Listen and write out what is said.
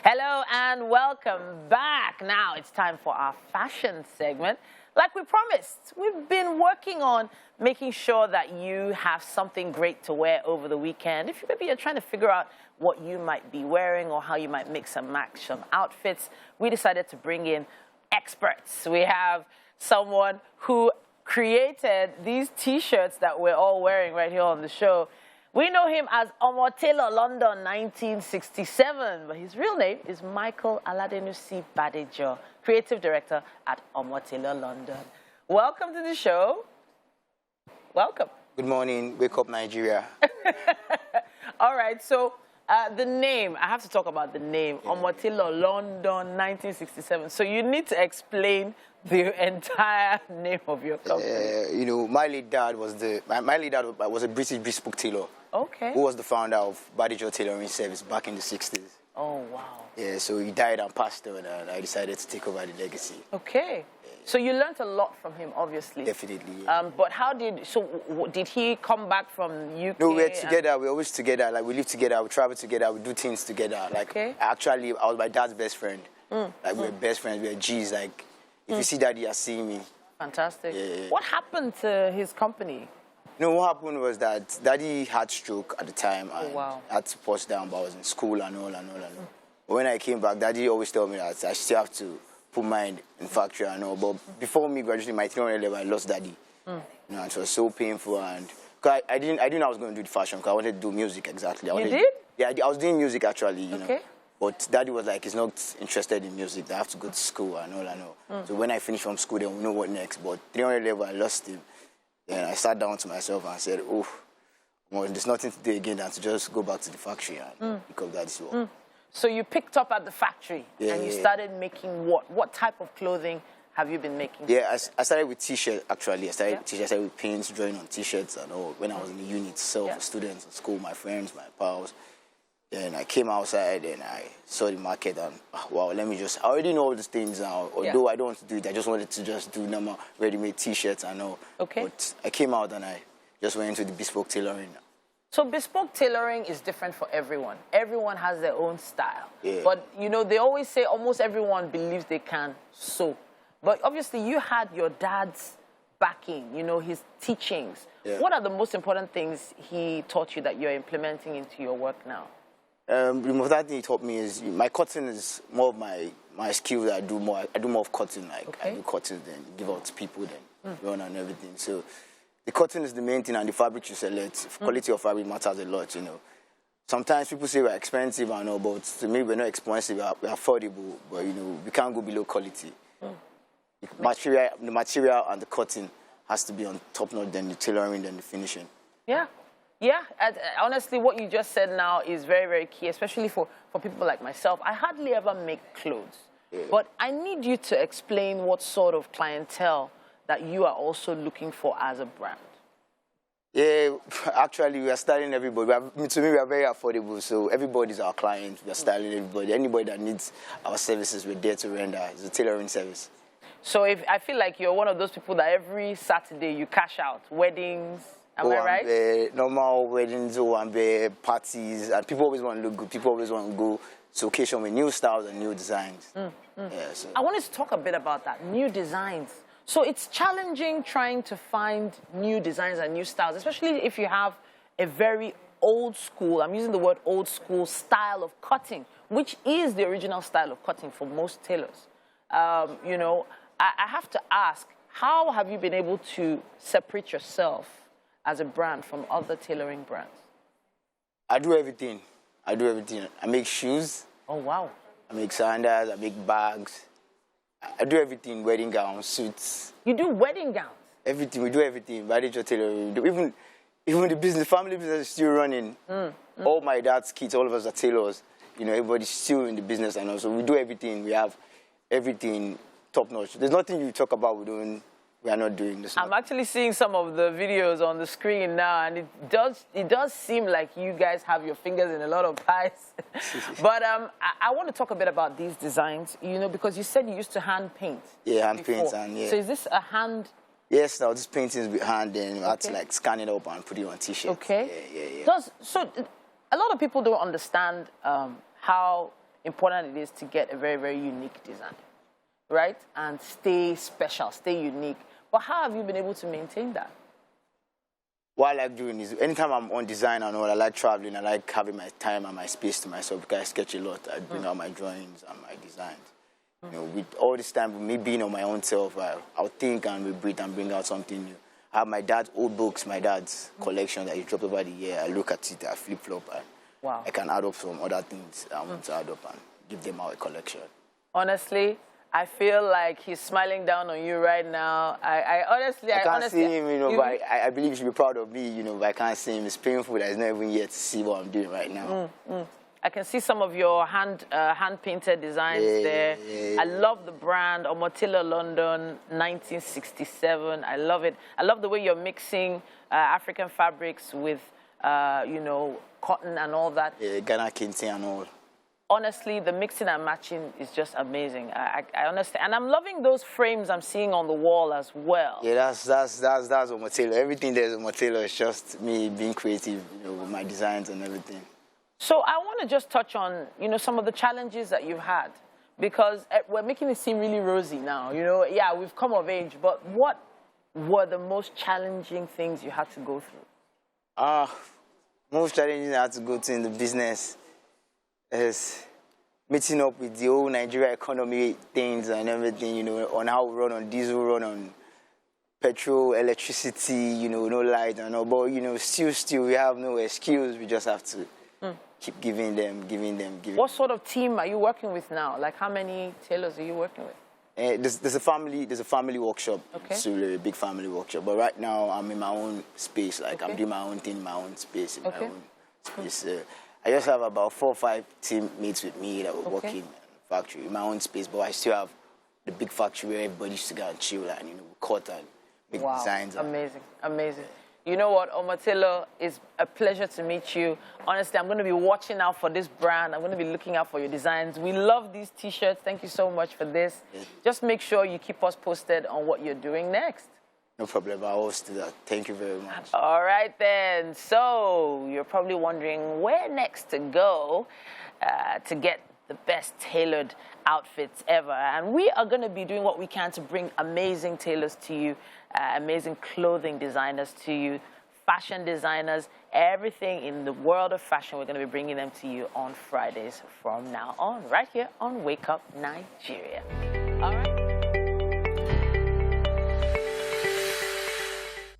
Hello and welcome back. Now it's time for our fashion segment. Like we promised, we've been working on making sure that you have something great to wear over the weekend. If maybe you're trying to figure out what you might be wearing or how you might mix and match some outfits, we decided to bring in experts. We have someone who created these T-shirts that we're all wearing right here on the show. We know him as Omatilla, London, 1967, but his real name is Michael Aladenusi Badejo, Creative Director at Omatilla, London. Welcome to the show. Welcome. Good morning. Wake up, Nigeria. All right, so the name, I have to talk about the name, Omatilla, London, 1967. So you need to explain the entire name of your company. You know, my late dad was a British bespoke tailor. Okay. Who was the founder of Badejo Tailoring Service back in the 60s. Oh, wow. Yeah, so he died and passed on, and I decided to take over the legacy. Okay. So you learned a lot from him, obviously. Definitely. Yeah. But did he come back from UK? No, we're together. We're always together. Like, we live together, we travel together, we do things together. Like, okay. Actually, I was my dad's best friend. Like, we're best friends, we're G's. Like, if you see Daddy, you're seeing me. Fantastic. Yeah. What happened to his company? You know, what happened was that Daddy had stroke at the time and had to pause down, but I was in school and all. But when I came back, Daddy always told me that I still have to put mine in factory and all. But before me graduating my 300 level, I lost Daddy. You know, it was so painful. And cause I didn't know I was going to do the fashion because I wanted to do music exactly. You did? Yeah, I was doing music actually, you know. Okay. But Daddy was like, he's not interested in music. I have to go to school and all. So when I finished from school, then we know what next. But 300 level, I lost him. Then I sat down to myself and said, oh, well, there's nothing to do again than to just go back to the factory and pick up Daddy's work. So you picked up at the factory and you started making what? What type of clothing have you been making? Yeah, I started with T-shirts, actually. I started with T-shirts, I started with paints, drawing on T-shirts and all. When I was in the unit itself, for students in school, my friends, my pals. Then I came outside and I saw the market and, wow, I already know all these things now. Although I don't want to do it, I just wanted to just do normal ready-made T-shirts and all. Okay. But I came out and I just went into the bespoke tailoring. So bespoke tailoring is different for everyone. Everyone has their own style. Yeah. But, you know, they always say almost everyone believes they can sew. But obviously you had your dad's backing, you know, his teachings. Yeah. What are the most important things he taught you that you're implementing into your work now? The most important thing he taught me is my cutting is more of my skill that I do more of cutting. Like I do cutting, then give out to people, then run and everything. So the cutting is the main thing, and the fabric you select. Quality of fabric matters a lot, you know. Sometimes people say we're expensive and all, but to me we're not expensive. We're affordable, but you know we can't go below quality. The material and the cutting has to be on top notch, then the tailoring, then the finishing. Yeah. Yeah, honestly, what you just said now is very, very key, especially for people like myself. I hardly ever make clothes, but I need you to explain what sort of clientele that you are also looking for as a brand. Yeah, actually, we are styling everybody. To me, we are very affordable, so everybody's our client. We are styling everybody. Anybody that needs our services, we're there to render. It's a tailoring service. So I feel like you're one of those people that every Saturday you cash out, weddings. Am I right? Normal weddings, parties, and people always want to look good. People always want to go to occasion with new styles and new designs. Yeah, so. I wanted to talk a bit about that, new designs. So it's challenging trying to find new designs and new styles, especially if you have a very old school, I'm using the word old school, style of cutting, which is the original style of cutting for most tailors. You know, I have to ask, how have you been able to separate yourself as a brand from other tailoring brands? I do everything. I make shoes. Oh, wow. I make sandals, I make bags. I do everything, wedding gowns, suits. You do wedding gowns? Everything, we do everything. Badejo tailoring. Even the business, family business is still running. All my dad's kids, all of us are tailors. You know, everybody's still in the business and also we do everything. We have everything top notch. There's nothing you talk about we are not doing this. I'm actually seeing some of the videos on the screen now, and it does seem like you guys have your fingers in a lot of pies. But I want to talk a bit about these designs, you know, because you said you used to hand paint. Yeah, hand paint. And So is this a hand? Yes, now this painting is with hand, and I had to like scan it up and put it on T-shirts. Okay. Yeah. So a lot of people don't understand how important it is to get a very, very unique design, right? And stay special, stay unique. But how have you been able to maintain that? What I like doing is, anytime I'm on design and all, I like traveling. I like having my time and my space to myself because I sketch a lot. I bring out my drawings and my designs. You know, with all this time, with me being on my own self, I'll think and we breathe and bring out something new. I have my dad's old books, my dad's collection that he dropped over the year. I look at it, I flip-flop, and I can add up some other things I want to add up and give them out a collection. Honestly, I feel like he's smiling down on you right now. I honestly can't see him, you know, but I believe you should be proud of me, you know, but I can't see him. It's painful that he's not even yet to see what I'm doing right now. I can see some of your hand-painted designs there. I love the brand, Omatilla, London, 1967. I love it. I love the way you're mixing African fabrics with, you know, cotton and all that. Yeah, Ghana kente and all. Honestly, the mixing and matching is just amazing. I understand. And I'm loving those frames I'm seeing on the wall as well. Yeah, that's Omatilla. Everything there's Omatilla. It's just me being creative, you know, with my designs and everything. So I want to just touch on, you know, some of the challenges that you've had, because we're making it seem really rosy now. You know, yeah, we've come of age, but what were the most challenging things you had to go through? Most challenging I had to go through in the business is meeting up with the whole Nigeria economy things and everything, you know, on how we run on diesel, run on petrol, electricity, you know, no light and all. But, you know, still, we have no excuse. We just have to keep giving them. What sort of team are you working with now? Like, how many tailors are you working with? There's a family workshop. Okay. It's a big family workshop. But right now, I'm in my own space. Like, I'm doing my own thing in my own space, in my own space. I just have about 4 or 5 teammates with me that were working in the factory, in my own space. But I still have the big factory where everybody used to go and chill and, you know, cut and make designs. Amazing, amazing. You know what, Omatilla, it's a pleasure to meet you. Honestly, I'm going to be watching out for this brand. I'm going to be looking out for your designs. We love these T-shirts. Thank you so much for this. Just make sure you keep us posted on what you're doing next. No problem. I'll always do that. Thank you very much. All right, then. So you're probably wondering where next to go to get the best tailored outfits ever. And we are going to be doing what we can to bring amazing tailors to you, amazing clothing designers to you, fashion designers, everything in the world of fashion. We're going to be bringing them to you on Fridays from now on, right here on Wake Up Nigeria. All right.